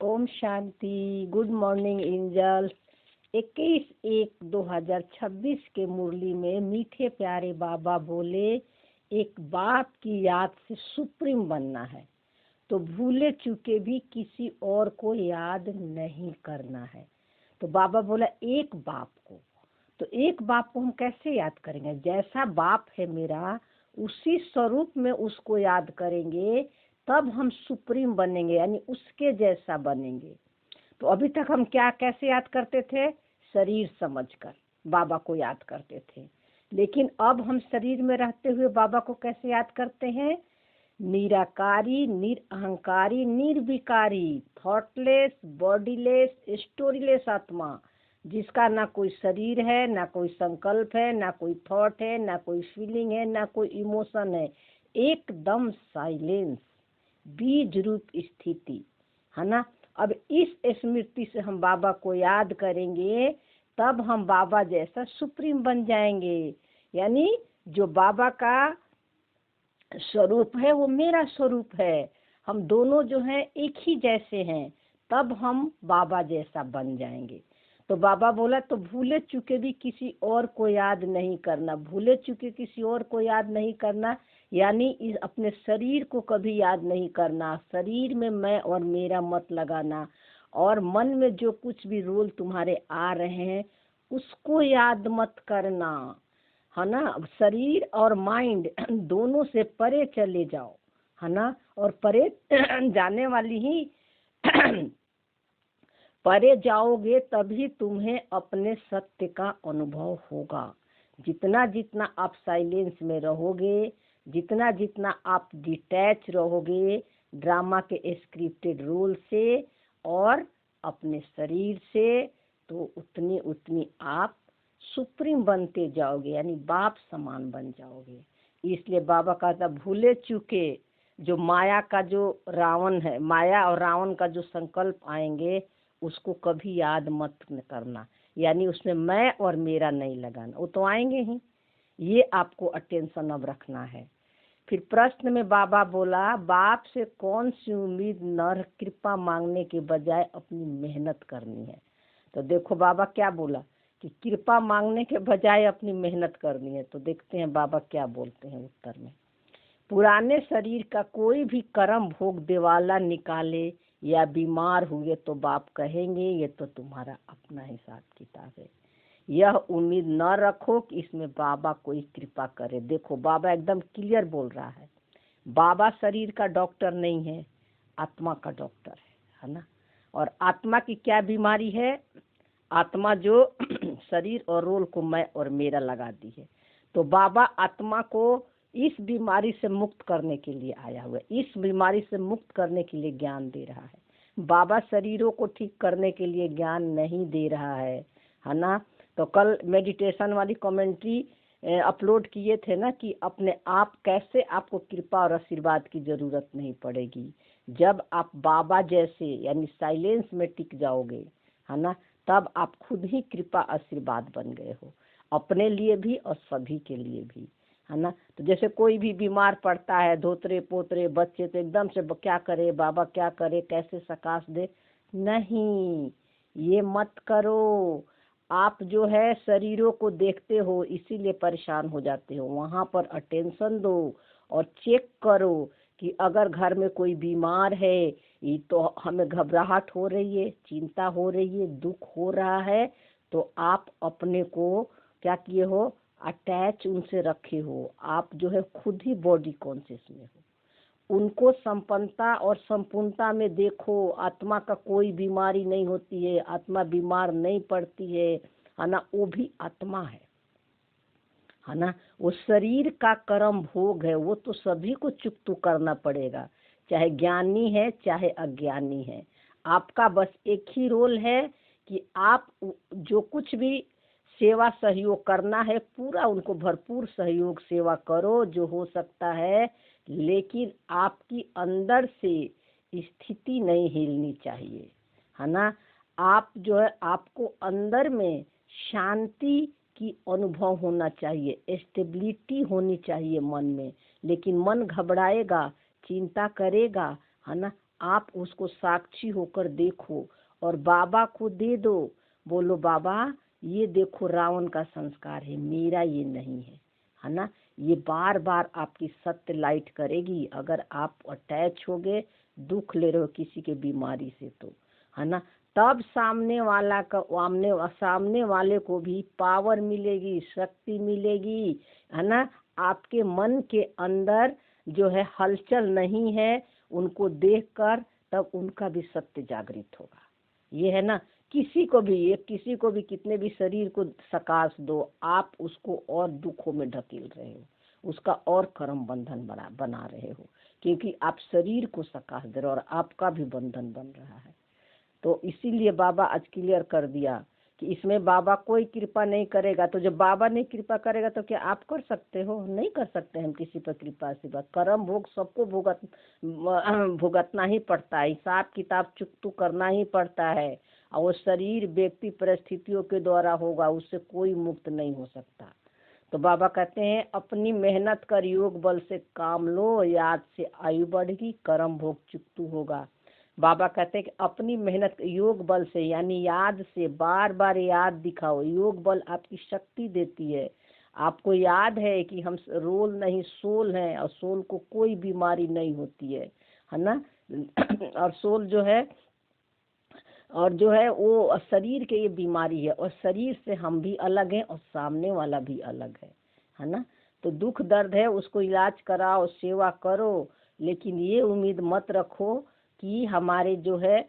ओम शांति। Good morning angel. 21/1/2026 के मुरली में मीठे प्यारे बाबा बोले, एक बाप की याद से सुप्रीम बनना है तो भूले चुके भी किसी और को याद नहीं करना है। तो बाबा बोला एक बाप को, तो एक बाप को हम कैसे याद करेंगे? जैसा बाप है मेरा उसी स्वरूप में उसको याद करेंगे, तब हम सुप्रीम बनेंगे, यानी उसके जैसा बनेंगे। तो अभी तक हम क्या कैसे याद करते थे? शरीर समझकर बाबा को याद करते थे। लेकिन अब हम शरीर में रहते हुए बाबा को कैसे याद करते हैं? निराकारी, निरअहंकारी, निर्विकारी, थॉटलेस, बॉडीलेस, स्टोरीलेस आत्मा, जिसका ना कोई शरीर है, ना कोई संकल्प है, ना कोई थॉट है, ना कोई फीलिंग है, ना कोई इमोशन है। एकदम साइलेंस, बीज रूप स्थिति है ना। अब इस स्मृति से हम बाबा को याद करेंगे, तब हम बाबा जैसा सुप्रीम बन जाएंगे। यानी जो बाबा का स्वरूप है वो मेरा स्वरूप है, हम दोनों जो हैं एक ही जैसे हैं, तब हम बाबा जैसा बन जाएंगे। तो बाबा बोला तो भूले चुके भी किसी और को याद नहीं करना। भूले चुके किसी और को याद नहीं करना यानी इस अपने शरीर को कभी याद नहीं करना। शरीर में मैं और मेरा मत लगाना, और मन में जो कुछ भी रोल तुम्हारे आ रहे हैं उसको याद मत करना, है ना। शरीर और माइंड दोनों से परे चले जाओ, है ना। और परे जाने वाली ही परे जाओगे तभी तुम्हें अपने सत्य का अनुभव होगा। जितना जितना आप साइलेंस में रहोगे, जितना जितना आप डिटैच रहोगे ड्रामा के स्क्रिप्टेड रोल से और अपने शरीर से, तो उतनी उतनी आप सुप्रीम बनते जाओगे, यानी बाप समान बन जाओगे। इसलिए बाबा कहता भूले चुके जो माया का जो रावण है, माया और रावण का जो संकल्प आएंगे उसको कभी याद मत करना, यानी उसमें मैं और मेरा नहीं लगाना। वो तो आएंगे ही, ये आपको अटेंशन अब रखना है। फिर प्रश्न में बाबा बोला, बाप से कौन सी उम्मीद नर कृपा मांगने के बजाय अपनी मेहनत करनी है। तो देखो बाबा क्या बोला कि कृपा मांगने के बजाय अपनी मेहनत करनी है। तो देखते हैं बाबा क्या बोलते हैं उत्तर में। पुराने शरीर का कोई भी कर्म भोग देवाला निकाले या बीमार हुए तो बाप कहेंगे ये तो तुम्हारा अपना हिसाब किताब है। यह उम्मीद न रखो कि इसमें बाबा कोई कृपा करे। देखो बाबा एकदम क्लियर बोल रहा है, बाबा शरीर का डॉक्टर नहीं है, आत्मा का डॉक्टर है ना। और आत्मा की क्या बीमारी है? आत्मा जो शरीर और रोल को मैं और मेरा लगा दी है। तो बाबा आत्मा को इस बीमारी से मुक्त करने के लिए आया हुआ है, इस बीमारी से मुक्त करने के लिए ज्ञान दे रहा है। बाबा शरीरों को ठीक करने के लिए ज्ञान नहीं दे रहा है ना। तो कल मेडिटेशन वाली कमेंट्री अपलोड किए थे ना कि अपने आप कैसे आपको कृपा और आशीर्वाद की जरूरत नहीं पड़ेगी जब आप बाबा जैसे यानी साइलेंस में टिक जाओगे, है ना। तब आप खुद ही कृपा आशीर्वाद बन गए हो, अपने लिए भी और सभी के लिए भी, है ना। तो जैसे कोई भी बीमार पड़ता है, धोतरे पोतरे बच्चे, तो एकदम से क्या करे बाबा, क्या करे, कैसे सकाश दे, नहीं, ये मत करो। आप जो है शरीरों को देखते हो इसीलिए परेशान हो जाते हो, वहाँ पर अटेंशन दो और चेक करो कि अगर घर में कोई बीमार है, ये तो हमें घबराहट हो रही है, चिंता हो रही है, दुख हो रहा है, तो आप अपने को क्या किए हो? अटैच उनसे रखे हो। आप जो है खुद ही बॉडी कॉन्शियस में हो, उनको संपन्नता और संपूर्णता में देखो। आत्मा का कोई बीमारी नहीं होती है, आत्मा बीमार नहीं पड़ती है ना। वो भी आत्मा है ना। वो शरीर का कर्म भोग है, वो तो सभी को चुकतू करना पड़ेगा, चाहे ज्ञानी है चाहे अज्ञानी है। आपका बस एक ही रोल है कि आप जो कुछ भी सेवा सहयोग करना है पूरा उनको भरपूर सहयोग सेवा करो जो हो सकता है, लेकिन आपकी अंदर से स्थिति नहीं हिलनी चाहिए, है ना। आप जो है आपको अंदर में शांति की अनुभव होना चाहिए, स्टेबिलिटी होनी चाहिए मन में। लेकिन मन घबराएगा, चिंता करेगा, है ना, आप उसको साक्षी होकर देखो और बाबा को दे दो। बोलो बाबा ये देखो रावण का संस्कार है, मेरा ये नहीं है ना। ये बार बार आपकी सत्य लाइट करेगी। अगर आप अटैच हो गए, दुख ले रहे हो किसी के बीमारी से तो, है ना, तब सामने वाले को भी पावर मिलेगी, शक्ति मिलेगी, है ना। आपके मन के अंदर जो है हलचल नहीं है, उनको देखकर तब उनका भी सत्य जागृत होगा। ये है ना, किसी को भी कितने भी शरीर को सकाश दो, आप उसको और दुखों में ढकेल रहे हो, उसका और कर्म बंधन बना रहे हो, क्योंकि आप शरीर को सकाश दे रहे हो और आपका भी बंधन बन रहा है। तो इसीलिए बाबा आज क्लियर कर दिया कि इसमें बाबा कोई कृपा नहीं करेगा। तो जब बाबा नहीं कृपा करेगा तो क्या आप कर सकते हो? नहीं कर सकते हम किसी पर कृपा से। बात कर्म भोग सबको भुगतना ही पड़ता है, हिसाब किताब चुकतू करना ही पड़ता है। और वो शरीर व्यक्ति परिस्थितियों के द्वारा होगा, उससे कोई मुक्त नहीं हो सकता। तो बाबा कहते हैं अपनी मेहनत कर, योग बल से काम लो, याद से आयु बढ़ेगी, कर्म भोग चुकतू होगा। बाबा कहते हैं कि अपनी मेहनत योग बल से, यानी याद से बार बार याद दिखाओ। योग बल आपकी शक्ति देती है। आपको याद है कि हम रोल नहीं सोल हैं, और सोल को कोई बीमारी नहीं होती है ना। और सोल जो है वो शरीर के ये बीमारी है, और शरीर से हम भी अलग हैं और सामने वाला भी अलग है ना। तो दुख दर्द है, उसको इलाज कराओ, सेवा करो, लेकिन ये उम्मीद मत रखो कि हमारे जो है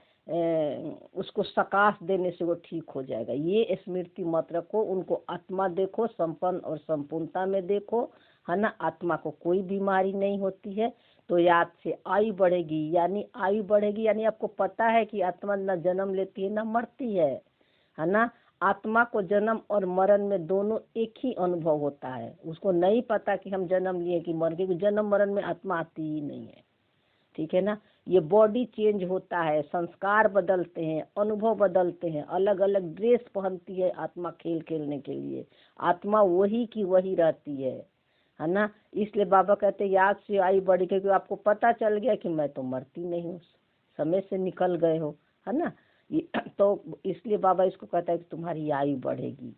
उसको सकाश देने से वो ठीक हो जाएगा। ये स्मृति मत रखो। उनको आत्मा देखो, संपन्न और संपूर्णता में देखो, है ना। आत्मा को कोई बीमारी नहीं होती है। तो याद से आयु बढ़ेगी, यानी आपको पता है कि आत्मा न जन्म लेती है न मरती है ना। आत्मा को जन्म और मरण में दोनों एक ही अनुभव होता है। उसको नहीं पता कि हम जन्म लिए कि मर गए। जन्म मरण में आत्मा आती ही नहीं है, ठीक है ना। ये बॉडी चेंज होता है, संस्कार बदलते हैं, अनुभव बदलते हैं, अलग अलग ड्रेस पहनती है आत्मा खेल खेलने के लिए। आत्मा वही की वही रहती है ना। इसलिए बाबा कहते हैं याद से आयु बढ़ी, क्योंकि आपको पता चल गया कि मैं तो मरती नहीं हूँ, समय से निकल गए हो, है ना। तो इसलिए बाबा इसको कहता है कि तुम्हारी आयु बढ़ेगी,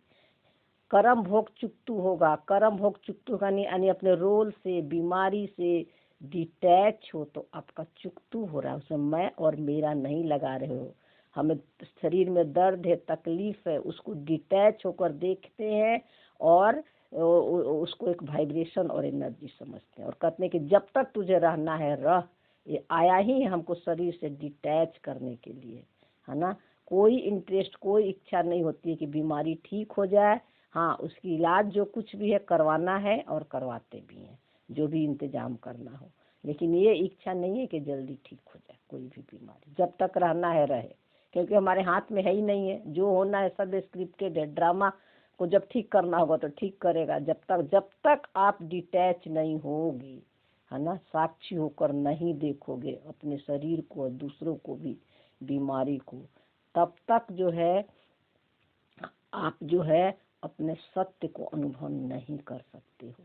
कर्म भोग चुकतू होगा। कर्म भोग चुकतू यानी अपने रोल से, बीमारी से डिटैच हो, तो आपका चुकतू हो रहा है, उसमें मैं और मेरा नहीं लगा रहे हो। हमें शरीर में दर्द है, तकलीफ है, उसको डिटैच होकर देखते हैं और उसको एक वाइब्रेशन और एनर्जी समझते हैं, और कहते हैं कि जब तक तुझे रहना है रह। ये आया ही हमको शरीर से डिटैच करने के लिए, है ना। कोई इंटरेस्ट, कोई इच्छा नहीं होती है कि बीमारी ठीक हो जाए। हाँ, उसकी इलाज जो कुछ भी है करवाना है और करवाते भी हैं, जो भी इंतजाम करना हो, लेकिन ये इच्छा नहीं है कि जल्दी ठीक हो जाए कोई भी बीमारी। जब तक रहना है रहे, क्योंकि हमारे हाथ में है ही नहीं है। जो होना है सब स्क्रिप्टेड है। ड्रामा को जब ठीक करना होगा तो ठीक करेगा। जब तक आप डिटैच नहीं होगी, है ना, साक्षी होकर नहीं देखोगे अपने शरीर को और दूसरों को भी, बीमारी को, तब तक जो है आप जो है अपने सत्य को अनुभव नहीं कर सकते हो,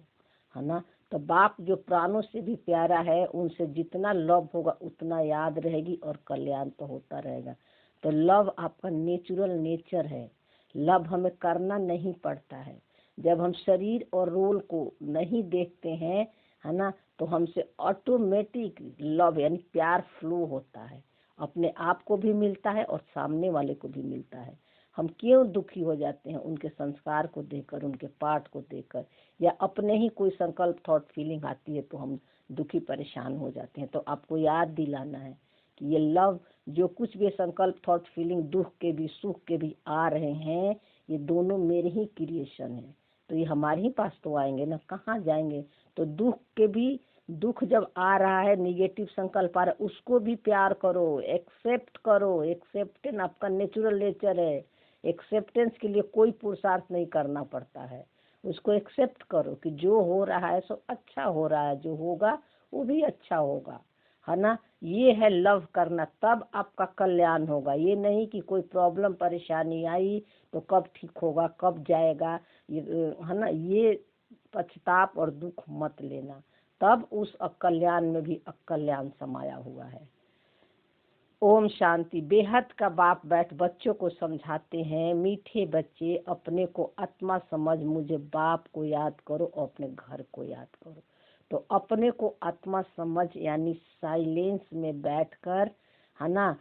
है ना। तो बाप जो प्राणों से भी प्यारा है, उनसे जितना लव होगा उतना याद रहेगी और कल्याण तो होता रहेगा। तो लव आपका नेचुरल नेचर है। लव हमें करना नहीं पड़ता है। जब हम शरीर और रोल को नहीं देखते हैं, है ना, तो हमसे ऑटोमेटिक लव यानी प्यार फ्लो होता है। अपने आप को भी मिलता है और सामने वाले को भी मिलता है। हम क्यों दुखी हो जाते हैं? उनके संस्कार को देखकर, उनके पाठ को देखकर, या अपने ही कोई संकल्प थॉट फीलिंग आती है तो हम दुखी परेशान हो जाते हैं। तो आपको याद दिलाना है कि ये लव, जो कुछ भी संकल्प थॉट फीलिंग, दुख के भी सुख के भी आ रहे हैं, ये दोनों मेरे ही क्रिएशन है। तो ये हमारे ही पास तो आएंगे ना, कहाँ जाएंगे। तो दुख के भी, दुख जब आ रहा है, निगेटिव संकल्प आ रहा है, उसको भी प्यार करो, एक्सेप्ट करो। एक्सेप्टेंस आपका नेचुरल नेचर है। एक्सेप्टेंस के लिए कोई पुरुषार्थ नहीं करना पड़ता है। उसको एक्सेप्ट करो कि जो हो रहा है सो अच्छा हो रहा है, जो होगा वो भी अच्छा होगा, है ना। ये है लव करना, तब आपका कल्याण होगा। ये नहीं कि कोई प्रॉब्लम परेशानी आई तो कब ठीक होगा, कब जाएगा, है ना। ये पछताप और दुख मत लेना, तब उस अकल्याण में भी अकल्याण समाया हुआ है। ओम शांति। बेहद का बाप बैठ बच्चों को समझाते हैं, मीठे बच्चे अपने को आत्मा समझ मुझे बाप को याद करो और अपने घर को याद करो। तो अपने को आत्मा समझ यानी साइलेंस में बैठकर, है ना,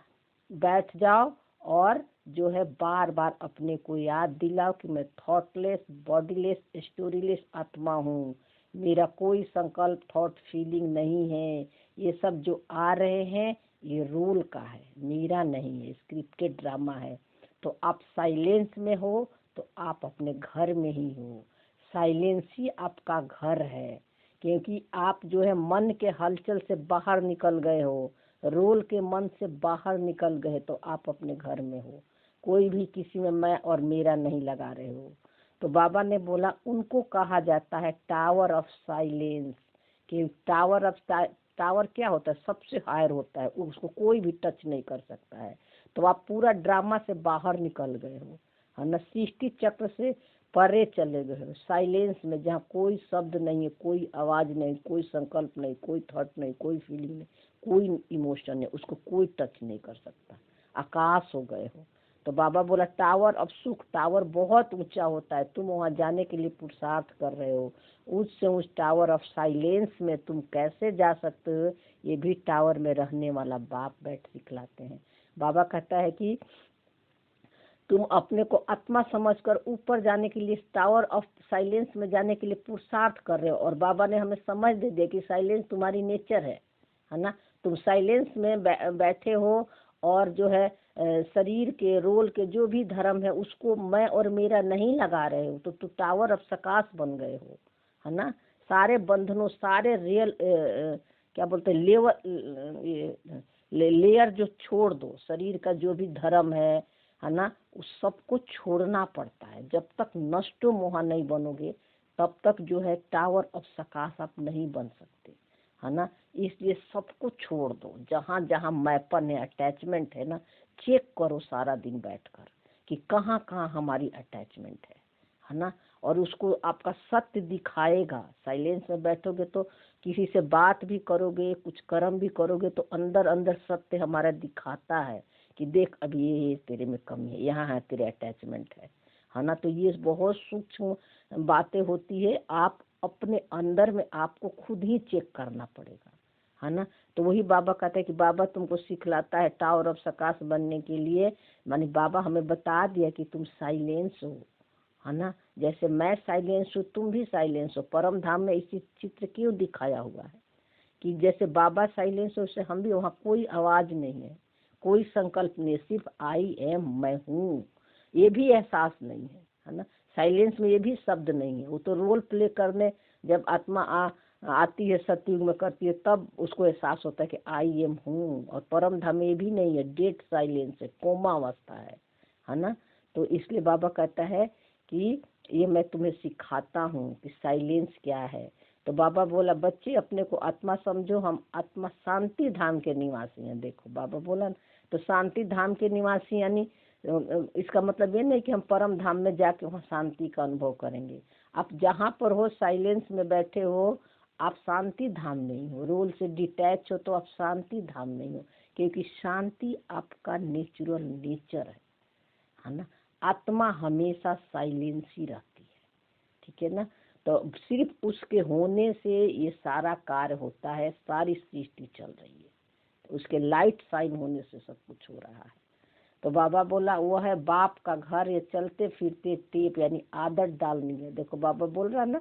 बैठ जाओ और जो है बार बार अपने को याद दिलाओ कि मैं थॉटलेस, बॉडीलेस, स्टोरीलेस आत्मा हूँ। मेरा कोई संकल्प, थॉट, फीलिंग नहीं है। ये सब जो आ रहे हैं ये रोल का है, मेरा नहीं है, स्क्रिप्टेड ड्रामा है। तो आप साइलेंस में हो तो आप अपने घर में ही हो। साइलेंस ही आपका घर है, क्योंकि आप जो है मन के हलचल से बाहर निकल गए हो, रोल के मन से बाहर निकल गए, तो आप अपने घर में हो। कोई भी किसी में मैं और मेरा नहीं लगा रहे हो। तो बाबा ने बोला उनको कहा जाता है टावर ऑफ साइलेंस। कि टावर क्या होता है, सबसे हायर होता है, उसको कोई भी टच नहीं कर सकता है। तो आप पूरा ड्रामा से बाहर निकल गए हो, है ना, सृष्टि चक्र से परे चले गए हो, साइलेंस में, जहाँ कोई शब्द नहीं है, कोई आवाज नहीं, कोई संकल्प नहीं, कोई थॉट नहीं, कोई फीलिंग नहीं, कोई इमोशन नहीं, उसको कोई टच नहीं कर सकता। आकाश हो गए हो। तो बाबा बोला टावर ऑफ सुख, टावर बहुत ऊंचा होता है, तुम वहां जाने के लिए पुरुषार्थ कर रहे हो। ऊंच से ऊंच टावर ऑफ साइलेंस में तुम कैसे जा सकते हो, ये भी टावर में रहने वाला बाप बैठ सिखलाते हैं। बाबा कहता है कि तुम अपने को आत्मा समझकर ऊपर जाने के लिए, टावर ऑफ साइलेंस में जाने के लिए पुरुषार्थ कर रहे हो। और बाबा ने हमें समझ दे दिया कि साइलेंस तुम्हारी नेचर है ना। तुम साइलेंस में बैठे हो और जो है शरीर के, रोल के जो भी धर्म है उसको मैं और मेरा नहीं लगा रहे हो, तो तुम टावर ऑफ सकाश बन गए हो, है ना। सारे बंधनों, सारे रियल क्या बोलते हैं लेयर जो छोड़ दो, शरीर का जो भी धर्म है ना, उस सबको छोड़ना पड़ता है। जब तक नष्टो मोहा नहीं बनोगे तब तक जो है टावर ऑफ सकाश आप नहीं बन सकते, है ना। इसलिए सबको छोड़ दो, जहाँ जहाँ मैपन है, अटैचमेंट है ना, चेक करो सारा दिन बैठकर कि कहाँ कहाँ हमारी अटैचमेंट है ना। और उसको आपका सत्य दिखाएगा। साइलेंस में बैठोगे तो किसी से बात भी करोगे, कुछ कर्म भी करोगे, तो अंदर अंदर सत्य हमारा दिखाता है कि देख अभी ये तेरे में कमी है, यहाँ है तेरे अटैचमेंट है ना। तो ये बहुत सूक्ष्म बातें होती है, आप अपने अंदर में आपको खुद ही चेक करना पड़ेगा, है ना। तो वही बाबा कहते हैं कि बाबा तुमको सिखलाता है टावर ऑफ सकाश बनने के लिए, माने बाबा हमें बता दिया कि तुम साइलेंस हो, है ना। जैसे मैं साइलेंस हूँ तुम भी साइलेंस हो। परम धाम में इसी चित्र क्यों दिखाया हुआ है कि जैसे बाबा साइलेंस हो, उससे हम भी, वहाँ कोई आवाज नहीं है, कोई संकल्प नहीं, सिर्फ आई एम, मैं हूँ, ये भी एहसास नहीं है ना। साइलेंस में ये भी शब्द नहीं है। वो तो रोल प्ले करने, जब आत्मा आती है सतयुग में करती है, तब उसको एहसास होता है कि आई एम हूँ। और परम धाम में ये भी नहीं है, डेड साइलेंस है, कोमा अवस्था है ना। तो इसलिए बाबा कहता है कि ये मैं तुम्हें सिखाता हूँ कि साइलेंस क्या है। तो बाबा बोला बच्चे अपने को आत्मा समझो, हम आत्मा शांति धाम के निवासी हैं। देखो बाबा बोला, तो शांति धाम के निवासी यानी इसका मतलब ये नहीं कि हम परम धाम में जाके वहाँ शांति का अनुभव करेंगे। आप जहाँ पर हो, साइलेंस में बैठे हो, आप शांति धाम नहीं हो। रोल से डिटैच हो तो आप शांति धाम नहीं हो, क्योंकि शांति आपका नेचुरल नेचर है ना। आत्मा हमेशा साइलेंस ही रहती है, ठीक है ना। तो सिर्फ उसके होने से ये सारा कार्य होता है, सारी सृष्टि चल रही है, तो उसके लाइट साइन होने से सब कुछ हो रहा है। तो बाबा बोला वो है बाप का घर, ये चलते फिरते टेप यानी आदत डालनी है। देखो बाबा बोल रहा है ना,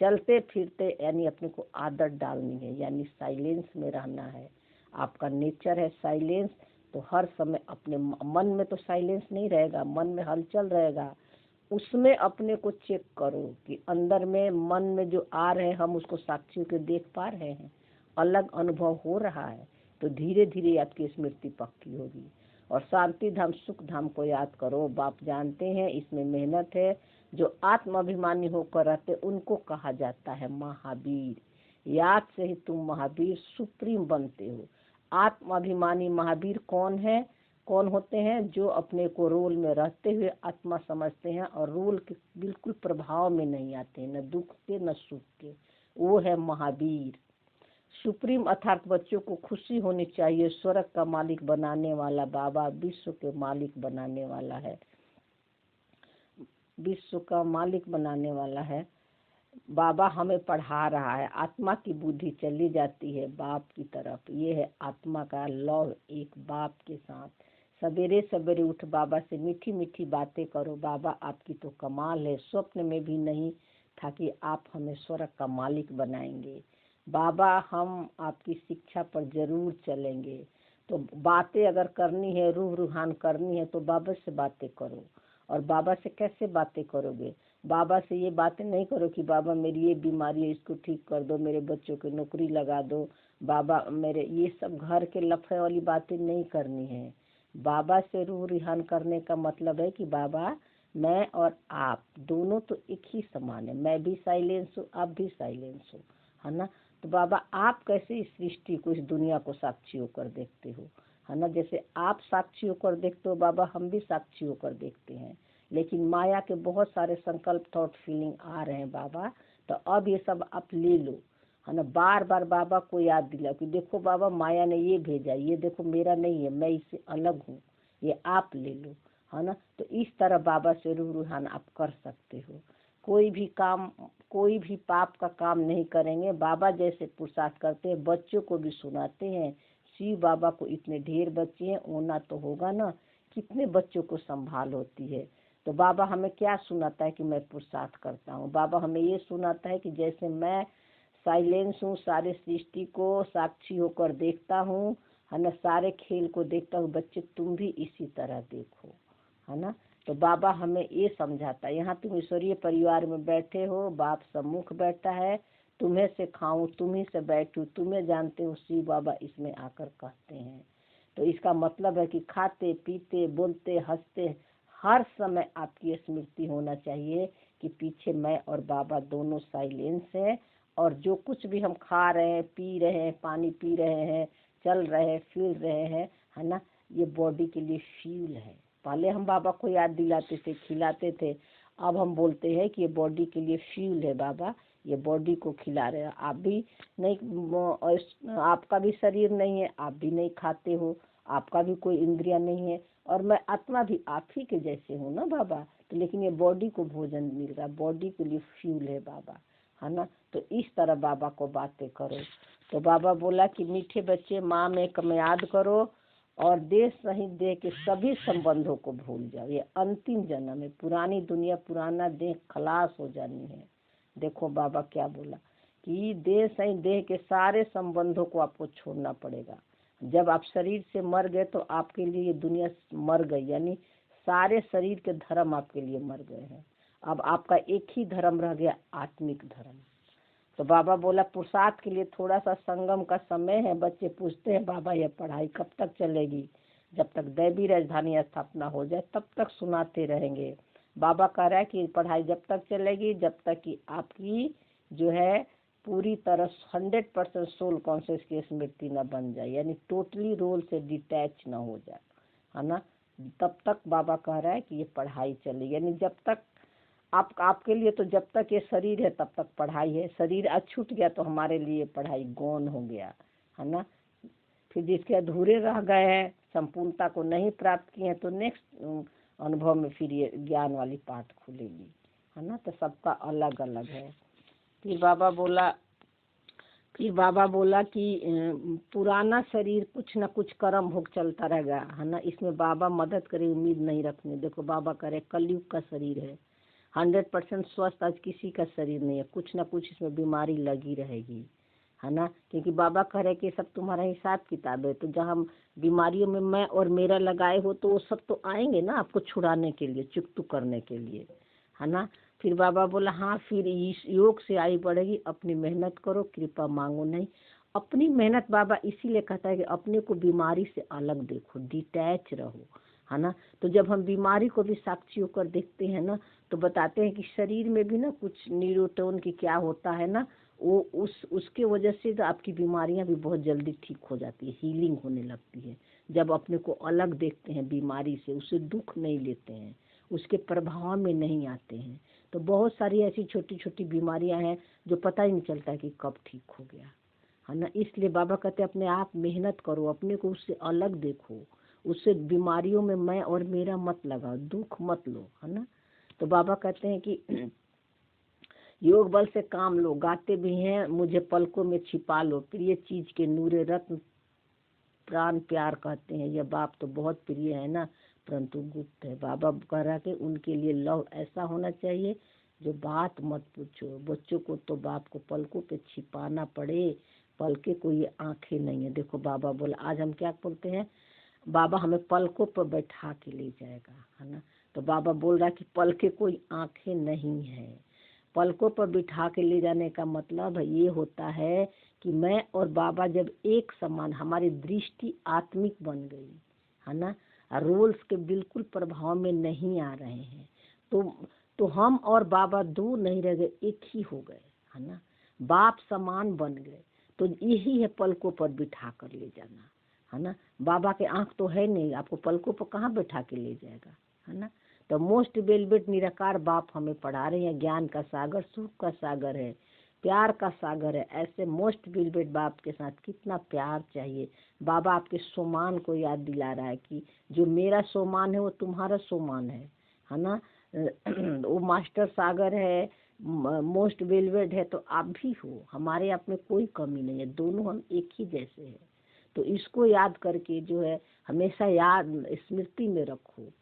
चलते फिरते यानी अपने को आदत डालनी है, यानी साइलेंस में रहना है। आपका नेचर है साइलेंस, तो हर समय अपने मन में तो साइलेंस नहीं रहेगा, मन में हलचल रहेगा, उसमें अपने को चेक करो कि अंदर में मन में जो आ रहे हैं हम उसको साक्षियों के देख पा रहे हैं, अलग अनुभव हो रहा है, तो धीरे धीरे आपकी स्मृति पक्की होगी। और शांति धाम, सुख धाम को याद करो। बाप जानते हैं इसमें मेहनत है। जो आत्माभिमानी होकर रहते उनको कहा जाता है महावीर। याद से ही तुम महावीर सुप्रीम बनते हो। आत्माभिमानी महावीर कौन है, कौन होते हैं? जो अपने को रोल में रहते हुए आत्मा समझते हैं और रोल के बिल्कुल प्रभाव में नहीं आते हैं, न दुख के न सुख के, वो है महावीर। सुप्रीम अर्थात बच्चों को खुशी होनी चाहिए। स्वर्ग का मालिक बनाने वाला बाबा विश्व के मालिक बनाने वाला है, विश्व का मालिक बनाने वाला है। बाबा हमें पढ़ा रहा है। आत्मा की बुद्धि चली जाती है बाप की तरफ। ये है आत्मा का लव, एक बाप के साथ। सवेरे सवेरे उठ बाबा से मीठी मीठी बातें करो। बाबा आपकी तो कमाल है, स्वप्न में भी नहीं था कि आप हमें स्वर्ग का मालिक बनाएंगे। बाबा हम आपकी शिक्षा पर जरूर चलेंगे। तो बातें अगर करनी है, रूह रूहान करनी है, तो बाबा से बातें करो। और बाबा से कैसे बातें करोगे? बाबा से ये बातें नहीं करो कि बाबा मेरी ये बीमारी है, इसको ठीक कर दो, मेरे बच्चों की नौकरी लगा दो, बाबा मेरे, ये सब घर के लफड़े वाली बातें नहीं करनी है। बाबा से रूह रिहान करने का मतलब है कि बाबा मैं और आप दोनों तो एक ही समान है। मैं भी साइलेंस हूँ, आप भी साइलेंस हो, है ना। तो बाबा आप कैसे इस सृष्टि को, इस दुनिया को साक्षी होकर देखते हो, है ना। जैसे आप साक्षी होकर देखते हो बाबा, हम भी साक्षी होकर देखते हैं। लेकिन माया के बहुत सारे संकल्प, थॉट, फीलिंग आ रहे हैं बाबा। तो अब ये सब आप ले लो, है ना। बार बार बाबा को याद दिलाओ कि देखो बाबा माया ने ये भेजा, ये देखो मेरा नहीं है, मैं इससे अलग हूँ, ये आप ले लो, है ना। तो इस तरह बाबा से रूह रूहान आप कर सकते हो। कोई भी काम, कोई भी पाप का काम नहीं करेंगे। बाबा जैसे पुरुषार्थ करते हैं, बच्चों को भी सुनाते हैं। शिव बाबा को इतने ढेर बच्चे हैं, होना तो होगा ना, कितने बच्चों को संभाल होती है। तो बाबा हमें क्या सुनाता है कि मैं पुरुषार्थ करता हूँ। बाबा हमें ये सुनाता है कि जैसे मैं साइलेंस हूँ, सारे सृष्टि को साक्षी होकर देखता हूँ, है ना, सारे खेल को देखता हूँ, बच्चे तुम भी इसी तरह देखो, है ना। तो बाबा हमें ये समझाता है, यहाँ तुम ईश्वरीय परिवार में बैठे हो, बाप सम्मुख बैठा है, तुम्हें से खाऊं, तुम्ही से बैठूं, तुम्हें जानते हो, शिव बाबा इसमें आकर कहते हैं। तो इसका मतलब है कि खाते पीते बोलते हंसते हर समय आपकी स्मृति होना चाहिए कि पीछे मैं और बाबा दोनों साइलेंस हैं। और जो कुछ भी हम खा रहे हैं, पी रहे हैं, पानी पी रहे हैं, चल रहे हैं, फिर रहे हैं, है ना, ये बॉडी के लिए फ्यूल है। पहले हम बाबा को याद दिलाते थे, खिलाते थे, अब हम बोलते हैं कि ये बॉडी के लिए फ्यूल है बाबा, ये बॉडी को खिला रहे हैं। आप भी नहीं, आपका भी शरीर नहीं है, आप भी नहीं खाते हो, आपका भी कोई इंद्रिया नहीं है, और मैं आत्मा भी आप ही के जैसे हूँ ना बाबा। तो लेकिन ये बॉडी को भोजन मिल रहा, बॉडी के लिए फ्यूल है बाबा, है ना। तो इस तरह बाबा को बातें करो। तो बाबा बोला कि मीठे बच्चे माँ में कम याद करो और देश सहित देह के सभी संबंधों को भूल जाओ। ये अंतिम जन्म है, पुरानी दुनिया, पुराना देह खलास हो जानी है। देखो बाबा क्या बोला कि देह सहित देह के सारे संबंधों को आपको छोड़ना पड़ेगा। जब आप शरीर से मर गए तो आपके लिए ये दुनिया मर गई, यानी सारे शरीर के धर्म आपके लिए मर गए हैं। अब आपका एक ही धर्म रह गया, आत्मिक धर्म। तो बाबा बोला पुरुषार्थ के लिए थोड़ा सा संगम का समय है। बच्चे पूछते हैं बाबा ये पढ़ाई कब तक चलेगी? जब तक दैवी राजधानी स्थापना हो जाए तब तक सुनाते रहेंगे। बाबा कह रहा है कि पढ़ाई जब तक चलेगी जब तक कि आपकी जो है पूरी तरह 100% सोल कॉन्शियस की स्मृति न बन जाए, यानी टोटली रोल से डिटैच न हो जाए, है ना, तब तक बाबा कह रहा है कि ये पढ़ाई चलेगी। यानी जब तक आपके लिए तो जब तक ये शरीर है तब तक पढ़ाई है। शरीर छूट गया तो हमारे लिए पढ़ाई गौन हो गया, है ना। फिर जिसके अधूरे रह गए हैं, संपूर्णता को नहीं प्राप्त किए हैं, तो नेक्स्ट अनुभव में फिर ये ज्ञान वाली पाठ खुलेगी, है ना। तो सबका अलग अलग है। फिर बाबा बोला कि पुराना शरीर कुछ न कुछ कर्म भोग चलता रहेगा, है ना, इसमें बाबा मदद करे उम्मीद नहीं रखने। देखो बाबा करे कलयुग का शरीर है, 100% स्वस्थ आज किसी का शरीर नहीं है, कुछ ना कुछ इसमें बीमारी लगी रहेगी, है ना। क्योंकि बाबा कह रहे कि सब तुम्हारा हिसाब किताब है। तो जहाँ बीमारियों में मैं और मेरा लगाए हो तो वो सब तो आएंगे ना आपको छुड़ाने के लिए, चुकतू करने के लिए, है ना। फिर बाबा बोला हाँ फिर इस योग से आयु बढ़ेगी, अपनी मेहनत करो, कृपा मांगो नहीं। अपनी मेहनत बाबा इसीलिए कहता है कि अपने को बीमारी से अलग देखो, डिटैच रहो, है ना। तो जब हम बीमारी को भी साक्षी होकर देखते हैं ना, तो बताते हैं कि शरीर में भी ना कुछ न्यूरोटोन की क्या होता है ना, वो उसके वजह से तो आपकी बीमारियां भी बहुत जल्दी ठीक हो जाती है, हीलिंग होने लगती है। जब अपने को अलग देखते हैं बीमारी से, उससे दुख नहीं लेते हैं, उसके प्रभाव में नहीं आते हैं, तो बहुत सारी ऐसी छोटी छोटी बीमारियां हैं जो पता ही नहीं चलता कि कब ठीक हो गया, है ना। इसलिए बाबा कहते हैं अपने आप मेहनत करो, अपने को उससे अलग देखो, उससे बीमारियों में मैं और मेरा मत लगाओ, दुख मत लो, है ना। तो बाबा कहते हैं कि योग बल से काम लो, गाते भी हैं मुझे पलकों में छिपा लो, प्रिय चीज के नूरे रत्न प्राण प्यार कहते हैं, यह बाप तो बहुत प्रिय है ना परंतु गुप्त है। बाबा कह रहा कि उनके लिए लव ऐसा होना चाहिए जो बात मत पूछो। बच्चों को तो बाप को पलकों पे छिपाना पड़े, पलके को ये आंखें नहीं है। देखो बाबा बोला आज हम क्या बोलते हैं, बाबा हमें पलकों पर बैठा के ले जाएगा, है ना। तो बाबा बोल रहा है कि पलके कोई आंखें नहीं है। पलकों पर बिठा के ले जाने का मतलब ये होता है कि मैं और बाबा जब एक समान, हमारी दृष्टि आत्मिक बन गई, है ना, रोल्स के बिल्कुल प्रभाव में नहीं आ रहे हैं, तो हम और बाबा दो नहीं रह गए, एक ही हो गए, है ना, बाप समान बन गए। तो यही है पलकों पर बिठा कर ले जाना, है ना। बाबा के आंख तो है नहीं, आपको पलकों पर कहाँ बैठा के ले जाएगा, है ना। तो मोस्ट बेलबेट निराकार बाप हमें पढ़ा रहे हैं, ज्ञान का सागर, सुख का सागर है, प्यार का सागर है। ऐसे मोस्ट बेलबेट बाप के साथ कितना प्यार चाहिए। बाबा आपके सोमान को याद दिला रहा है कि जो मेरा सोमान है वो तुम्हारा सोमान है ना। वो मास्टर सागर है, मोस्ट वेलवेट है, तो आप भी हो, हमारे आप में कोई कमी नहीं है, दोनों हम एक ही जैसे हैं। तो इसको याद करके जो है हमेशा याद स्मृति में रखो,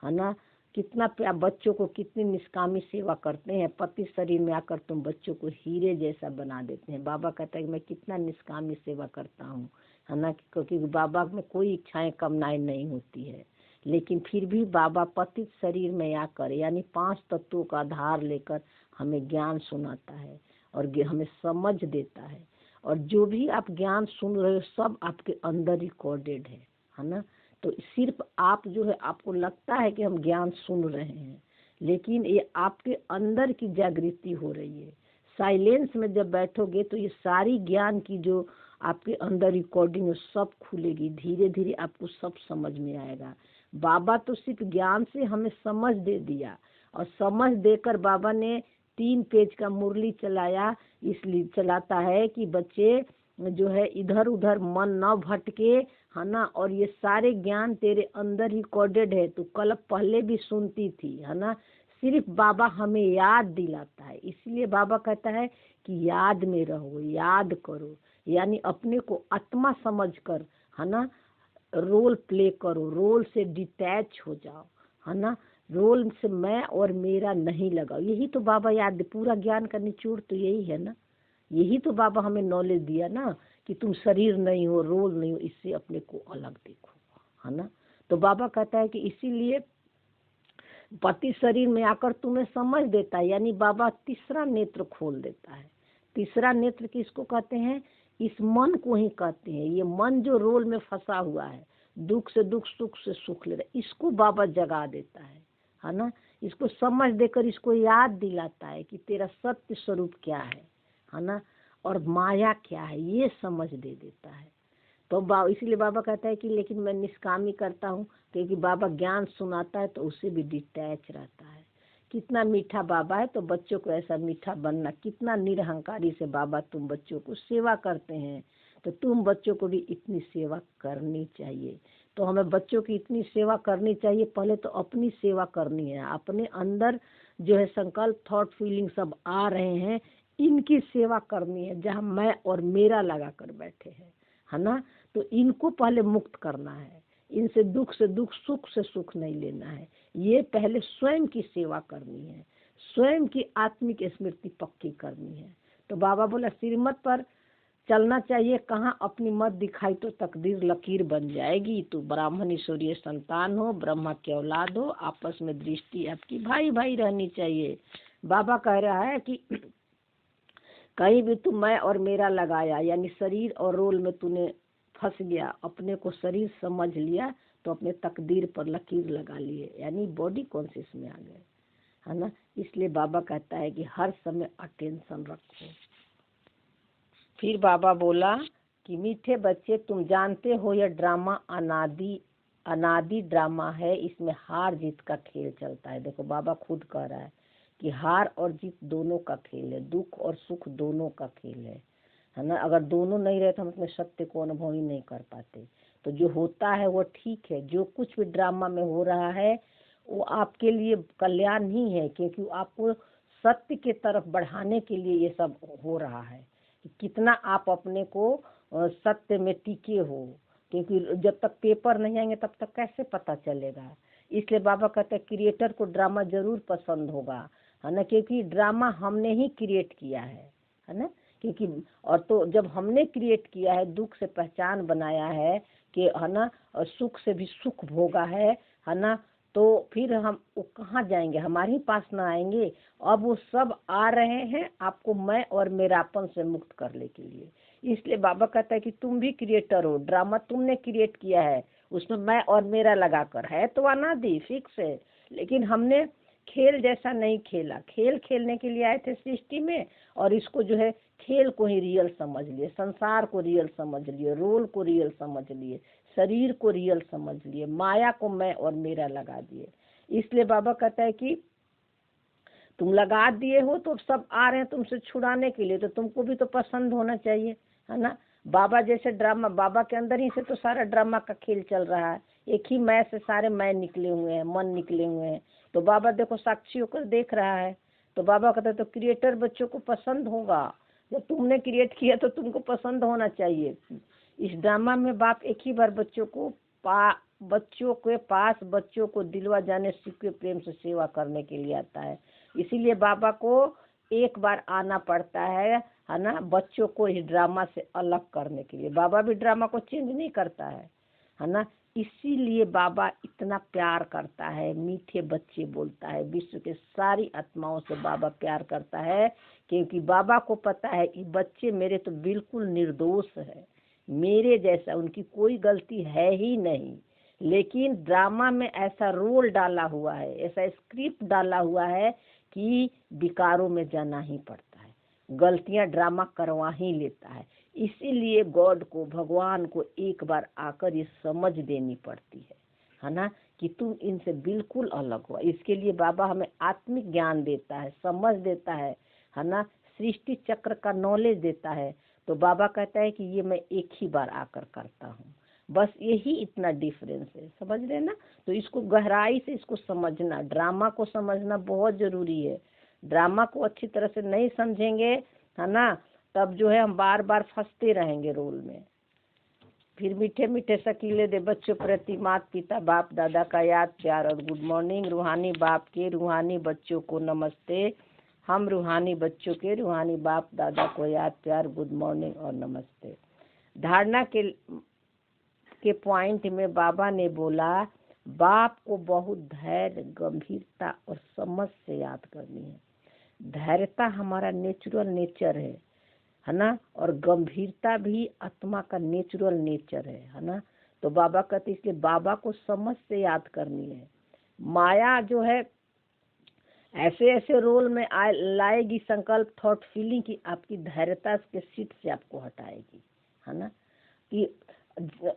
है ना। कितना प्यार, बच्चों को कितनी निष्कामी सेवा करते हैं, पति शरीर में आकर तुम बच्चों को हीरे जैसा बना देते हैं। बाबा कहता है कि मैं कितना निष्कामी सेवा करता हूँ, है ना, क्योंकि बाबा में कोई इच्छाएं कामनाएं नहीं होती है, लेकिन फिर भी बाबा पतित शरीर में आकर यानी 5 तत्वों का आधार लेकर हमें ज्ञान सुनाता है और हमें समझ देता है। और जो भी आप ज्ञान सुन रहे हो सब आपके अंदर रिकॉर्डेड है ना। तो सिर्फ आप जो है, आपको लगता है कि हम ज्ञान सुन रहे हैं, लेकिन ये आपके अंदर की जागृति हो रही है। साइलेंस में जब बैठोगे तो ये सारी ज्ञान की जो आपके अंदर रिकॉर्डिंग सब खुलेगी, धीरे धीरे आपको सब समझ में आएगा। बाबा तो सिर्फ ज्ञान से हमें समझ दे दिया, और समझ देकर बाबा ने 3 पेज का मुरली चलाया, इसलिए चलाता है कि बच्चे जो है इधर उधर मन न भटके, है ना। और ये सारे ज्ञान तेरे अंदर ही कोडेड है, तो कल पहले भी सुनती थी, है ना। सिर्फ बाबा हमें याद दिलाता है, इसलिए बाबा कहता है कि याद में रहो, याद करो, यानी अपने को आत्मा समझकर, है ना, रोल प्ले करो, रोल से डिटैच हो जाओ, है ना। रोल से मैं और मेरा नहीं लगाओ। यही तो बाबा याद, पूरा ज्ञान का निचोड़ तो यही है ना। यही तो बाबा हमें नॉलेज दिया ना कि तुम शरीर नहीं हो, रोल नहीं हो, इससे अपने को अलग देखो, है ना। तो बाबा कहता है कि इसीलिए पति शरीर में आकर तुम्हें समझ देता है, यानी बाबा तीसरा नेत्र खोल देता है। तीसरा नेत्र किसको कहते हैं? इस मन को ही कहते हैं। ये मन जो रोल में फंसा हुआ है, दुख से दुख, सुख से सुख ले रहा है, इसको बाबा जगा देता है ना। इसको समझ देकर इसको याद दिलाता है कि तेरा सत्य स्वरूप क्या है ना, और माया क्या है, ये समझ दे देता है। तो इसीलिए बाबा कहता है कि लेकिन मैं निष्कामी करता हूँ, क्योंकि बाबा ज्ञान सुनाता है तो उससे भी डिटैच रहता है। कितना मीठा बाबा है, तो बच्चों को ऐसा मीठा बनना, कितना निरहंकारी से बाबा तुम बच्चों को सेवा करते हैं, तो तुम बच्चों को भी इतनी सेवा करनी चाहिए। तो हमें बच्चों की इतनी सेवा करनी चाहिए, पहले तो अपनी सेवा करनी है। अपने अंदर जो है संकल्प, थॉट, फीलिंग सब आ रहे हैं, इनकी सेवा करनी है, जहाँ मैं और मेरा लगा कर बैठे हैं, है ना। तो इनको पहले मुक्त करना है, इनसे दुख से दुख, सुख से सुख नहीं लेना है। ये पहले स्वयं की सेवा करनी है, स्वयं की आत्मिक स्मृति पक्की करनी है। तो बाबा बोला श्रीमत पर चलना चाहिए, कहाँ अपनी मत दिखाई तो तकदीर लकीर बन जाएगी। तो ब्राह्मण ईश्वरीय संतान हो, ब्रह्मा की औलाद हो, आपस में दृष्टि आपकी भाई भाई रहनी चाहिए। बाबा कह रहा है कि कहीं भी तू मैं और मेरा लगाया, यानी शरीर और रोल में तूने फंस गया, अपने को शरीर समझ लिया, तो अपने तकदीर पर लकीर लगा लिए, यानी बॉडी कॉन्शियस में आ गए, है ना। इसलिए बाबा कहता है कि हर समय अटेंशन रखो। फिर बाबा बोला कि मीठे बच्चे, तुम जानते हो यह ड्रामा अनादि ड्रामा है, इसमें हार जीत का खेल चलता है। देखो बाबा खुद कह रहा है कि हार और जीत दोनों का खेल है, दुख और सुख दोनों का खेल है है ना। अगर दोनों नहीं रहे तो हम अपने सत्य को अनुभव ही नहीं कर पाते। तो जो होता है वो ठीक है, जो कुछ भी ड्रामा में हो रहा है वो आपके लिए कल्याण ही है, क्योंकि आपको सत्य के तरफ बढ़ाने के लिए ये सब हो रहा है कि कितना आप अपने को सत्य में टिके हो, क्योंकि जब तक पेपर नहीं आएंगे तब तक कैसे पता चलेगा। इसलिए बाबा कहते हैं क्रिएटर को ड्रामा जरूर पसंद होगा, है ना, क्योंकि ड्रामा हमने ही क्रिएट किया है ना। क्योंकि और तो जब हमने क्रिएट किया है, दुख से पहचान बनाया है कि है ना, और सुख से भी सुख भोगा है ना, तो फिर हम वो कहाँ जाएंगे, हमारे ही पास ना आएंगे। अब वो सब आ रहे हैं आपको मैं और मेरापन से मुक्त करने के लिए। इसलिए बाबा कहता है कि तुम भी क्रिएटर हो, ड्रामा तुमने क्रिएट किया है, उसमें मैं और मेरा लगाकर है तो अनादि फिक्स है, लेकिन हमने खेल जैसा नहीं खेला। खेल खेलने के लिए आए थे सृष्टि में, और इसको जो है खेल को ही रियल समझ लिए, संसार को रियल समझ लिए, रोल को रियल समझ लिए, शरीर को रियल समझ लिए, माया को मैं और मेरा लगा दिए। इसलिए बाबा कहता है कि तुम लगा दिए हो तो सब आ रहे हैं तुमसे छुड़ाने के लिए, तो तुमको भी तो पसंद होना चाहिए, है ना। बाबा जैसे ड्रामा, बाबा के अंदर ही से तो सारा ड्रामा का खेल चल रहा है। एक ही मैं से सारे मैं निकले हुए हैं, मन निकले हुए हैं। तो बाबा देखो साक्षी होकर देख रहा है। तो बाबा कहते तो क्रिएटर बच्चों को पसंद होगा, जब तुमने क्रिएट किया तो तुमको पसंद होना चाहिए। इस ड्रामा में बाप एक ही बार बच्चों के पास बच्चों को दिलवा जाने सीखे प्रेम से सेवा करने के लिए आता है। इसीलिए बाबा को एक बार आना पड़ता है ना, बच्चों को इस ड्रामा से अलग करने के लिए। बाबा भी ड्रामा को चेंज नहीं करता है ना। इसीलिए बाबा इतना प्यार करता है, मीठे बच्चे बोलता है, विश्व के सारी आत्माओं से बाबा प्यार करता है, क्योंकि बाबा को पता है कि बच्चे मेरे तो बिल्कुल निर्दोष है, मेरे जैसा उनकी कोई गलती है ही नहीं। लेकिन ड्रामा में ऐसा रोल डाला हुआ है, ऐसा स्क्रिप्ट डाला हुआ है कि विकारों में जाना ही पड़ता है, गलतियां ड्रामा करवा ही लेता है। इसीलिए गॉड को, भगवान को एक बार आकर ये समझ देनी पड़ती है ना, कि तुम इनसे बिल्कुल अलग हो। इसके लिए बाबा हमें आत्मिक ज्ञान देता है, समझ देता है ना, सृष्टि चक्र का नॉलेज देता है। तो बाबा कहता है कि ये मैं एक ही बार आकर करता हूँ, बस यही इतना डिफरेंस है, समझ रहे ना। तो इसको गहराई से इसको समझना, ड्रामा को समझना बहुत जरूरी है। ड्रामा को अच्छी तरह से नहीं समझेंगे है ना, तब जो है हम बार बार फंसते रहेंगे रोल में। फिर मीठे मीठे शकीले दे बच्चों प्रति माता पिता बाप दादा का याद प्यार और गुड मॉर्निंग। रूहानी बाप के रूहानी बच्चों को नमस्ते। हम रूहानी बच्चों के रूहानी बाप दादा को याद प्यार गुड मॉर्निंग और नमस्ते। धारणा के पॉइंट में बाबा ने बोला बाप को बहुत धैर्य, गंभीरता और समझ से याद करनी है। धैर्यता हमारा नेचुरल नेचर है ना, और गंभीरता भी आत्मा का नेचुरल नेचर है ना। तो बाबा कहते इसलिए बाबा को समझ से याद करनी है। माया जो है ऐसे ऐसे रोल में लाएगी, संकल्प थॉट फीलिंग की आपकी धैर्यता के सीट से आपको हटाएगी, है ना। कि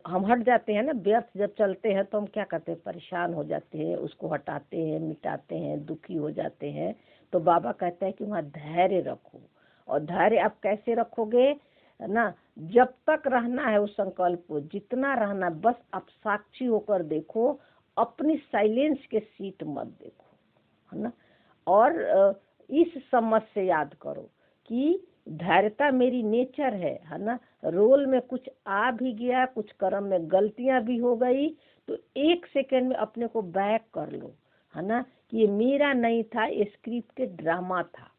हम हट जाते हैं ना, व्यर्थ जब चलते हैं तो हम क्या करते हैं, परेशान हो जाते हैं, उसको हटाते हैं, मिटाते हैं, दुखी हो जाते हैं। तो बाबा कहता है कि वहाँ धैर्य रखो। और धैर्य आप कैसे रखोगे ना, जब तक रहना है उस संकल्प को, जितना रहना, बस आप साक्षी होकर देखो, अपनी साइलेंस के सीट मत देखो, है ना। और इस समझ से याद करो कि धैर्यता मेरी नेचर है ना। रोल में कुछ आ भी गया, कुछ कर्म में गलतियां भी हो गई, तो एक सेकंड में अपने को बैक कर लो, है ना, कि ये मेरा नहीं था, ये स्क्रिप्टेड ड्रामा था,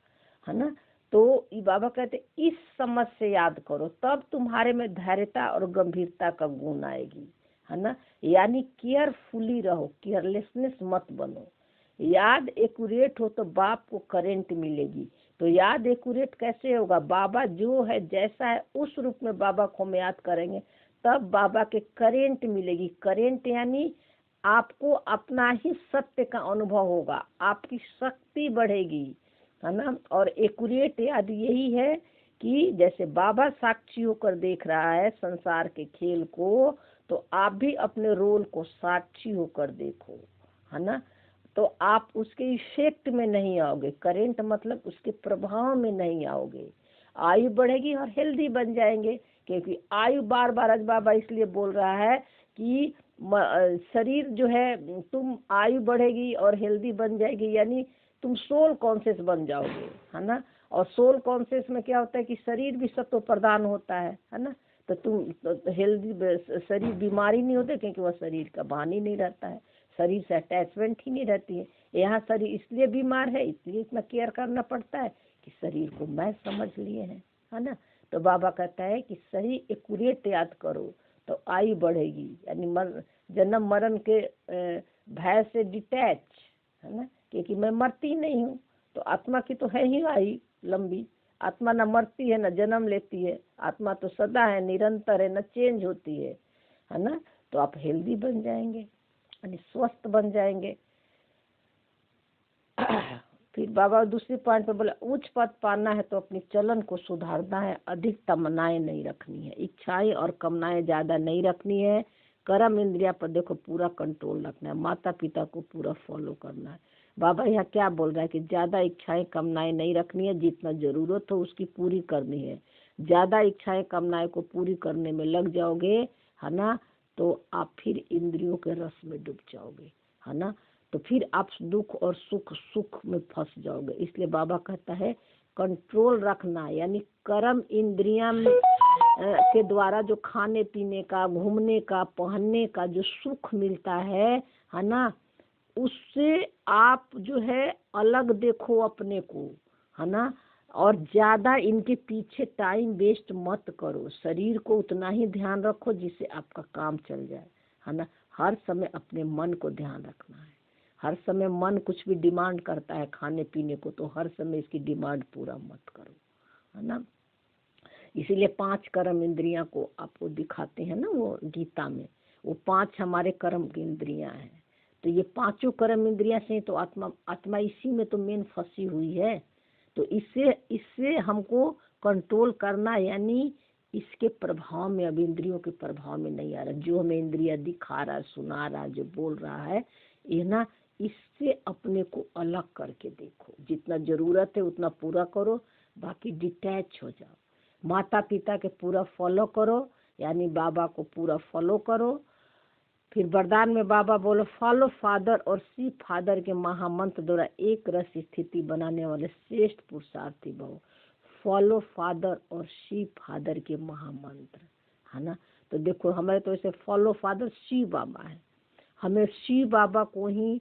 है ना। तो ये बाबा कहते इस समझ से याद करो, तब तुम्हारे में धैर्यता और गंभीरता का गुण आएगी, है ना। यानी केयरफुली रहो, केयरलेसनेस मत बनो। याद एक्यूरेट हो तो बाप को करेंट मिलेगी। तो याद एक्यूरेट कैसे होगा, बाबा जो है जैसा है उस रूप में बाबा को हम याद करेंगे, तब बाबा के करेंट मिलेगी। करेंट यानी आपको अपना ही सत्य का अनुभव होगा, आपकी शक्ति बढ़ेगी, है ना। और एक्यूरेट याद यही है कि जैसे बाबा साक्षी होकर देख रहा है संसार के खेल को, तो आप भी अपने रोल को साक्षी होकर देखो, है ना। तो आप उसके इफेक्ट में नहीं आओगे, करेंट मतलब उसके प्रभाव में नहीं आओगे। आयु बढ़ेगी और हेल्दी बन जाएंगे। क्योंकि आयु बार बार आज बाबा इसलिए बोल रहा है कि शरीर जो है, तुम आयु बढ़ेगी और हेल्दी बन जाएगी, यानी तुम सोल कॉन्शियस बन जाओगे, है ना। और सोल कॉन्शियस में क्या होता है कि शरीर भी सत्व प्रधान होता है ना। तो तुम हेल्दी शरीर बीमारी नहीं होते, क्योंकि वह शरीर का भान ही नहीं रहता है, शरीर से अटैचमेंट ही नहीं रहती है। यहाँ शरीर इसलिए बीमार है, इसलिए इतना केयर करना पड़ता है कि शरीर को मैं समझ लिए हैं, है ना। तो बाबा कहता है कि सही एक्यूरेट याद करो तो आयु बढ़ेगी, यानी जन्म मरण के भय से डिटैच, है ना। क्योंकि मैं मरती नहीं हूँ, तो आत्मा की तो है ही आयु लंबी। आत्मा न मरती है, न जन्म लेती है, आत्मा तो सदा है, निरंतर है, न चेंज होती है ना। तो आप हेल्दी बन जाएंगे, यानी स्वस्थ बन जाएंगे। फिर बाबा दूसरी पॉइंट पे बोला, उच्च पद पाना है तो अपनी चलन को सुधारना है, अधिक तमन्नाएं नहीं रखनी है, इच्छाएं और कामनाएं ज्यादा नहीं रखनी है। कर्म इंद्रिया पर देखो पूरा कंट्रोल रखना है, माता पिता को पूरा फॉलो करना है। बाबा यहाँ क्या बोल रहा है कि ज्यादा इच्छाएं कामनाएं नहीं रखनी है, जितना जरूरत हो उसकी पूरी करनी है। ज्यादा इच्छाएं कामनाएं को पूरी करने में लग जाओगे, है ना, तो आप फिर इंद्रियों के रस में डूब जाओगे, है ना। तो फिर आप दुख और सुख में फंस जाओगे। इसलिए बाबा कहता है कंट्रोल रखना, यानी कर्म इंद्रियां के द्वारा जो खाने पीने का, घूमने का, पहनने का जो सुख मिलता है ना, उससे आप जो है अलग देखो अपने को, है ना। और ज्यादा इनके पीछे टाइम वेस्ट मत करो, शरीर को उतना ही ध्यान रखो जिससे आपका काम चल जाए, है ना। हर समय अपने मन को ध्यान रखना है। हर समय मन कुछ भी डिमांड करता है खाने पीने को, तो हर समय इसकी डिमांड पूरा मत करो, है ना। इसीलिए 5 कर्म इंद्रियां को आपको दिखाते हैं ना वो गीता में, वो 5 हमारे कर्म की इंद्रियां हैं। तो ये 5 कर्म इंद्रियां से तो आत्मा इसी में तो मेन फंसी हुई है। तो इससे हमको कंट्रोल करना, यानी इसके प्रभाव में, अब इंद्रियों के प्रभाव में नहीं आ रहा। जो हमें इंद्रिया दिखा रहा, सुना रहा, जो बोल रहा है, ये ना, इससे अपने को अलग करके देखो। जितना जरूरत है उतना पूरा करो, बाकी डिटैच हो जाओ। माता पिता के पूरा फॉलो करो, यानी बाबा को पूरा फॉलो करो। फिर वरदान में बाबा बोलो, फॉलो फादर और सी फादर के महामंत्र द्वारा एक रस स्थिति बनाने वाले श्रेष्ठ पुरुषार्थी भव। फॉलो फादर और सी फादर के महामंत्र, है ना। तो देखो हमारे तो ऐसे फॉलो फादर शिव बाबा है, हमें शिव बाबा को ही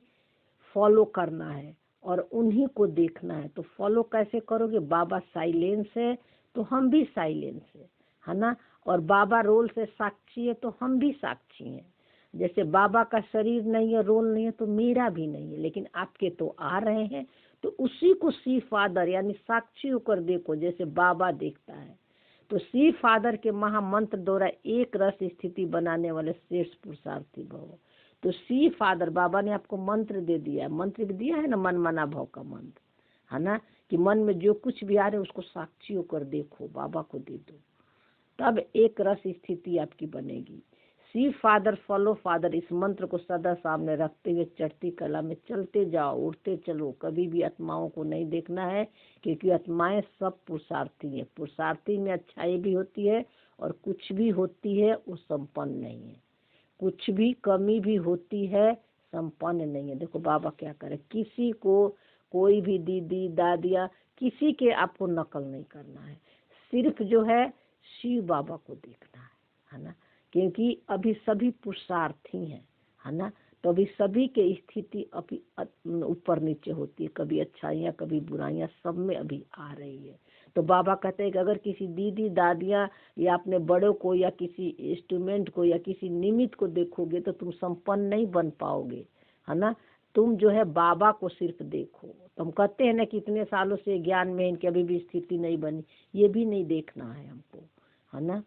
फॉलो करना है और उन्हीं को देखना है। तो फॉलो कैसे करोगे? बाबा साइलेंस है तो हम भी साइलेंस है ना। और बाबा रोल से साक्षी है तो हम भी साक्षी हैं। जैसे बाबा का शरीर नहीं है, रोल नहीं है, तो मेरा भी नहीं है, लेकिन आपके तो आ रहे हैं। तो उसी को सी फादर यानी साक्षी होकर देखो, जैसे बाबा देखता है। तो सी फादर के महामंत्र द्वारा एक रस स्थिति बनाने वाले श्रेष्ठ पुरुषार्थी भव। तो सी फादर बाबा ने आपको मंत्र दे दिया है, मंत्र भी दिया है ना, मन मना भव का मंत्र, है ना, कि मन में जो कुछ भी आ रहे उसको साक्षी होकर देखो, बाबा को दे दो, तब एक रस स्थिति आपकी बनेगी। सी फादर फॉलो फादर, इस मंत्र को सदा सामने रखते हुए चढ़ती कला में चलते जाओ, उड़ते चलो। कभी भी आत्माओं को नहीं देखना है, क्योंकि आत्माएं सब पुरुषार्थी है। पुरुषार्थी में अच्छाई भी होती है और कुछ भी होती है वो संपन्न नहीं है, कुछ भी कमी भी होती है, संपन्न नहीं है। देखो बाबा क्या करे, किसी को, कोई भी दीदी दादिया, किसी के आपको नकल नहीं करना है, सिर्फ जो है शिव बाबा को देखना है ना। क्योंकि अभी सभी पुरुषार्थी हैं, है ना। तो अभी सभी के स्थिति अभी ऊपर नीचे होती है, कभी अच्छाइयाँ कभी बुराइयाँ, सब में अभी आ रही है। तो बाबा कहते हैं कि अगर किसी दीदी दादियाँ या अपने बड़ों को या किसी इंस्ट्रूमेंट को या किसी निमित्त को देखोगे तो तुम संपन्न नहीं बन पाओगे, है ना। तुम जो है बाबा को सिर्फ देखो। तो हम कहते हैं ना कि इतने सालों से ज्ञान में इनकी अभी भी स्थिति नहीं बनी, ये भी नहीं देखना है हमको, है ना।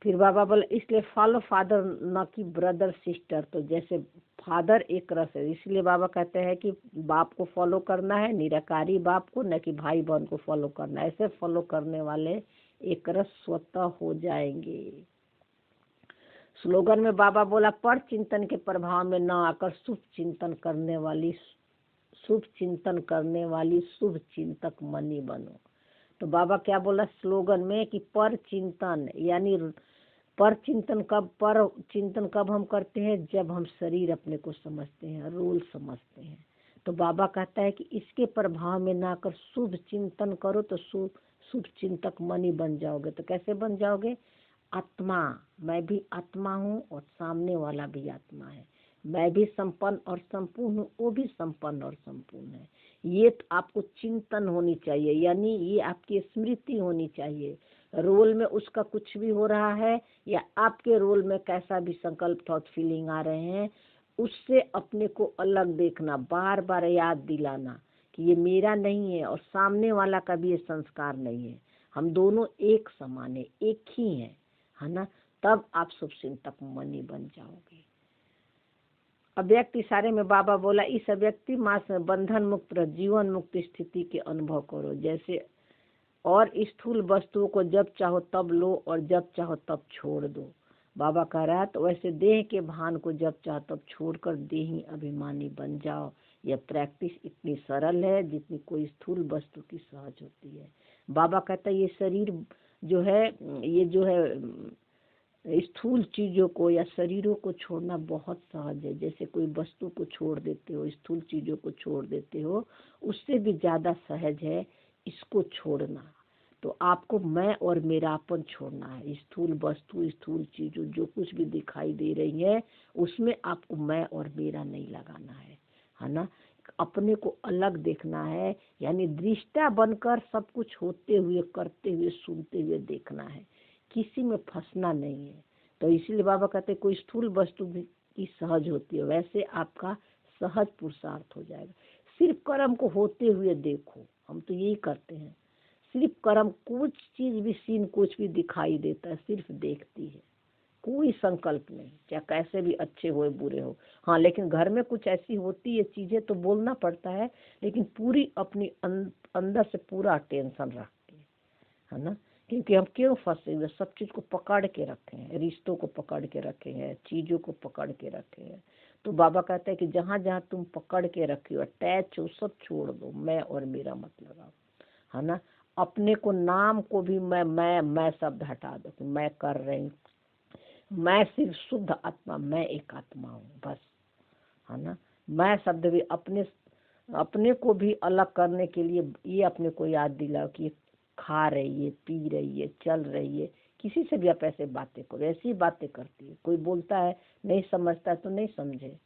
फिर बाबा बोले इसलिए फॉलो फादर न कि ब्रदर सिस्टर। तो जैसे फादर एक रस है, इसलिए बाबा कहते हैं कि बाप को फॉलो करना है, निराकारी बाप को, न कि भाई बहन को फॉलो करना है। ऐसे फॉलो करने वाले एक रस स्वतः हो जाएंगे। स्लोगन में बाबा बोला, पर चिंतन के प्रभाव में न आकर शुभ चिंतन करने वाली शुभ चिंतक मनी बनो। तो बाबा क्या बोला स्लोगन में कि पर चिंतन, यानी पर चिंतन कब हम करते हैं, जब हम शरीर अपने को समझते हैं, रोल समझते हैं। तो बाबा कहता है कि इसके प्रभाव में ना कर शुभ चिंतन करो तो शुभ चिंतक मन ही बन जाओगे। तो कैसे बन जाओगे? आत्मा, मैं भी आत्मा हूँ और सामने वाला भी आत्मा है, मैं भी संपन्न और संपूर्ण हूँ, वो भी संपन्न और संपूर्ण है। ये तो आपको चिंतन होनी चाहिए, यानी ये आपकी स्मृति होनी चाहिए। रोल में उसका कुछ भी हो रहा है या आपके रोल में कैसा भी संकल्प थॉट फीलिंग आ रहे हैं, उससे अपने को अलग देखना, बार बार याद दिलाना कि ये मेरा नहीं है और सामने वाला का भी ये संस्कार नहीं है, हम दोनों एक समान है, एक ही है ना। तब आप शुभ चिंतक मनी बन जाओगे। अव्यक्त इशारे में बाबा बोला इस अव्यक्ति मास में बंधन मुक्त जीवन मुक्त स्थिति के अनुभव करो। जैसे और स्थूल वस्तुओं को जब चाहो तब लो और जब चाहो तब छोड़ दो। बाबा कह रहा है तो वैसे देह के भान को जब चाहो तब छोड़कर देही अभिमानी बन जाओ। यह प्रैक्टिस इतनी सरल है जितनी कोई स्थूल वस्तु की सहज होती है। बाबा कहता है ये शरीर जो है, ये जो है स्थूल चीजों को या शरीरों को छोड़ना बहुत सहज है। जैसे कोई वस्तु को छोड़ देते हो, स्थूल चीजों को छोड़ देते हो, उससे भी ज्यादा सहज है इसको छोड़ना। तो आपको मैं और मेरापन छोड़ना है। स्थूल वस्तु, स्थूल चीजों जो कुछ भी दिखाई दे रही है उसमें आपको मैं और मेरा नहीं लगाना है ना। अपने को अलग देखना है, यानी दृष्टा बनकर सब कुछ होते हुए, करते हुए, सुनते हुए देखना है, किसी में फंसना नहीं है। तो इसीलिए बाबा कहते हैं कोई स्थूल वस्तु भी की सहज होती है, वैसे आपका सहज पुरुषार्थ हो जाएगा। सिर्फ कर्म को होते हुए देखो, हम तो यही करते हैं, सिर्फ कर्म, कुछ चीज भी सीन कुछ भी दिखाई देता है, सिर्फ देखती है, कोई संकल्प नहीं, चाहे कैसे भी अच्छे हो बुरे हो। हाँ, लेकिन घर में कुछ ऐसी होती है चीजें तो बोलना पड़ता है, लेकिन पूरी अपनी अंदर से पूरा टेंशन रखती है ना। क्योंकि हम क्यों फंसे हुए, सब चीज को पकड़ के रखे हैं, रिश्तों को पकड़ के रखे हैं, चीजों को पकड़ के रखे हैं। तो बाबा कहते हैं कि जहाँ जहाँ तुम पकड़ के रखे हो, अटैच हो, सब छोड़ दो, मैं और मेरा मत लगाओ, है ना। अपने को, नाम को भी मैं शब्द हटा दो कि मैं कर रही हूँ, मैं सिर्फ शुद्ध आत्मा, मैं एक आत्मा हूँ बस, है ना। मैं शब्द भी अपने को भी अलग करने के लिए ये अपने को याद दिलाओ कि खा रही है, पी रही है, चल रही है, किसी से भी आप ऐसे बातें करो, ऐसी बातें करती है। कोई बोलता है नहीं समझता है तो नहीं समझे,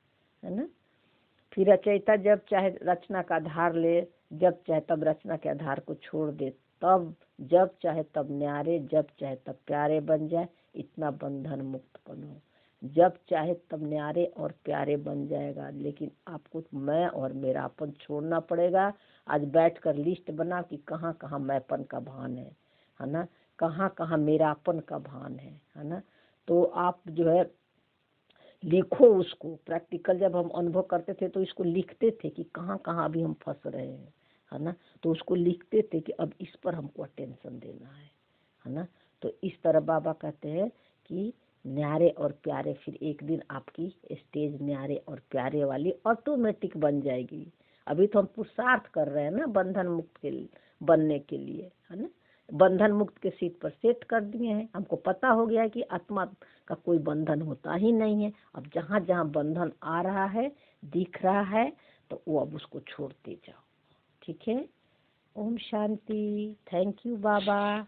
है ना। फिर रचयिता जब चाहे रचना का आधार ले, जब चाहे तब रचना के आधार को छोड़ दे, तब जब चाहे तब न्यारे, जब चाहे तब प्यारे बन जाए, इतना बंधन मुक्त बनो। जब चाहे तब न्यारे और प्यारे बन जाएगा, लेकिन आपको मैं और मेरापन छोड़ना पड़ेगा। आज बैठकर लिस्ट बना कि कहाँ कहाँ मैंपन का भान है ना, कहाँ कहाँ मेरापन का भान है ना। तो आप जो है लिखो उसको। प्रैक्टिकल जब हम अनुभव करते थे तो इसको लिखते थे कि कहाँ कहाँ अभी हम फंस रहे हैं, है ना। तो उसको लिखते थे कि अब इस पर हमको अटेंशन देना है ना। तो इस तरह बाबा कहते हैं कि न्यारे और प्यारे, फिर एक दिन आपकी स्टेज न्यारे और प्यारे वाली ऑटोमेटिक बन जाएगी। अभी तो हम पुरुषार्थ कर रहे हैं ना बंधन मुक्त के बनने के लिए, है ना। बंधन मुक्त के सीट पर सेट कर दिए हैं, हमको पता हो गया है कि आत्मा का कोई बंधन होता ही नहीं है। अब जहाँ जहाँ बंधन आ रहा है, दिख रहा है, तो वो अब उसको छोड़ते जाओ, ठीक है। ओम शांति। Thank you Baba.